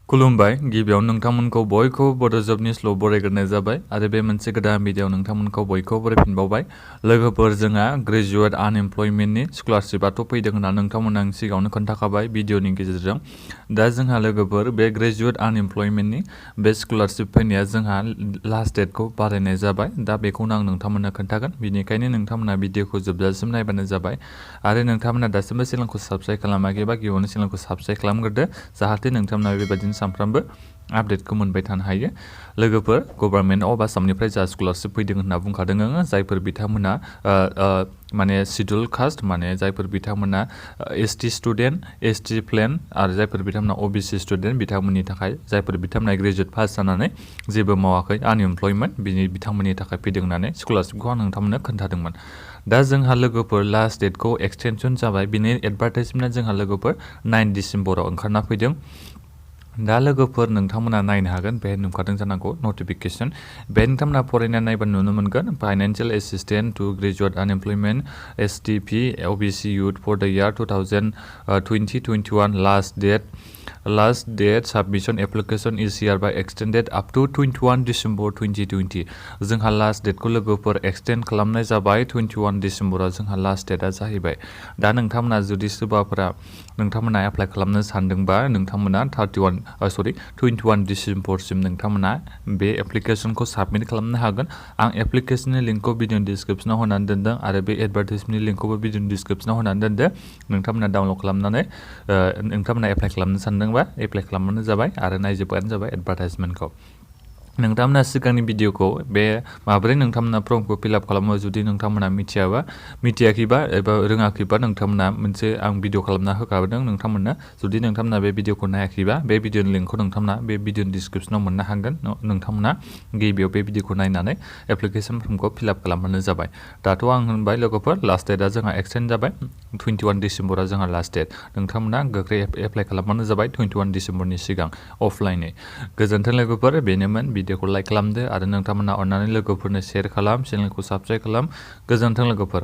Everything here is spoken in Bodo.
खुलुमबाय गिबियाव नोंथांमोनखौ बयखौ बड' जबनि स्ल' बरायग्रोनाय जाबाय आरो बे मोनसे गोदान भिडिअ नोंथांमोनखौ बयखौ बरायफिनबावबाय लोगोफोर जोंहा ग्रेजुवेट आनएमप्लयमेन्टनि स्कलारशिपआथ' फैदों होनना नोंथांमोना आं सिगाङावनो खोन्थाखाबाय भिडिअनि गेजेरजों दा जोंहा लोगोफोर बे ग्रेजुवेट आनएमप्लयमेन्टनि बे स्कलारशिप फैनाया जोंहा लास्ट डेटखौ बारायनाय जाबाय दा बेखौनो आं नोंथांमोननो खोन्थागोन बेनिखायनो नोंथांमोना भिडिअखौ जोबजासिम नायबानो जाबाय आरो नोंथांमोना दासिमबो चेनेलखौ साबस्क्राइब खालामाखैबा गिबियावनो चेनेलखौ साबस्क्राइब खालामग्रोदो जाहाथे नोंथांमोना बेबायदिनो सानफ्रामबो आपडेटखौ मोनबाय थानो हायो लोगोफोर गभर्नमेन्ट अफ आसामनिफ्राय जा स्कलारशिप फैदों होनना बुंखादों आङो जायफोर बिथांमोना माने शिड्युल कास्ट माने जायफोर बिथांमोना एसटी स्टुडेन्ट एसटी प्लेन आरो जायफोर बिथांमोना ओबीसी स्टुडेन्ट बिथांमोननि थाखाय जायफोर बिथांमोना ग्रेजुवेट पास जानानै जेबो मावाखै आनएमप्लयमेन्ट बिथांमोननि थाखाय फैदों होननानै स्कलारशिपखौ आं नोंथांमोननो खोन्थादोंमोन दा जोंहा लोगोफोर लास्ट डेटखौ एक्सटेनसन जाबाय बिनि एडभार्टाइजमेन्टआ जोंहा लोगोफोर 9 डिसेम्बराव ओंखारना फैदों दा लोगोफोर नोंथांमोना नायनो हागोन बेहाय नुखादों जानांगौ नटिफिकेसन बे नोंथांमोना फरायना नायबा नुनो मोनगोन financial assistant to graduate unemployment STP OBC youth for the year 2020-21 last date submission application is hereby extended up to 21 December 2020 जोंहा लास्ट डेटखौ लोगोफोर एक्सटेन्ड खालामनाय जाबाय 21 डिसेम्बराव जोंहा लास्ट डेटआ जाहैबाय दा नोंथांमोना जुदि सोरबाफोरा नोंथांमोना एप्लाइ खालामनो सानदोंबा नोंथांमोना 21 डिसेम्बरसिम नोंथांमोना बे एप्लिकेशनखौ साबमिट खालामनो हागोन आं एप्लिकेशननि लिंकखौ भिडिअनि डिसक्रिपसनाव होनानै दोनदों आरो बे एडभार्टाइजमेन्टनि लिंकखौबो भिडिअनि डिसक्रिपसनाव होनानै दोनदों नोंथांमोना डाउनलड खालामनानै नोंथांमोना एप्लाइ खालामनो सानदोंबा एप्लाइ खालामबानो जाबाय आरो नायजोबबानो जाबाय एडभार्टाइजमेन्टखौ नोंथांमोना सिगांनि भिडिअखौ बे माबोरै नोंथांमोना फर्मखौ फिलआप खालामो जुदि नोंथांमोना मिथियाखैबा एबा रोङाखैबा नोंथांमोना मोनसे आं भिडिअ खालामना होखादों नोंथांमोननो जुदि नोंथांमोना बे भिडिअखौ नायाखैबा बे भिडिअनि लिंकखौ नोंथांमोना बे भिडिअनि डिसक्रिपसनाव मोननो हागोन नोंथांमोना गिबियाव बे भिडिअखौ नायनानै एप्लिकेसन फर्मखौ फिलआप खालामबानो जाबाय दाथ' आं होनबाय लोगोफोर लास्ट डेटआ जोंहा एक्सटेन्ड जाबाय 21 डिसेम्बरा जोंहा लास्ट डेट नोंथांमोना गोख्रै एप्लाइ खालामबानो जाबाय 21 डिसेम्बरनि सिगां अफलाइनै गोजोन्थों लोगोफोर बेनोमोन भिडिअखौ लाइक खालामदो आरो नोंथांमोना अननानै लोगोफोरनो शेयार खालाम चेनेलखौ साबस्क्राइब खालाम गोजोन्थों लोगोफोर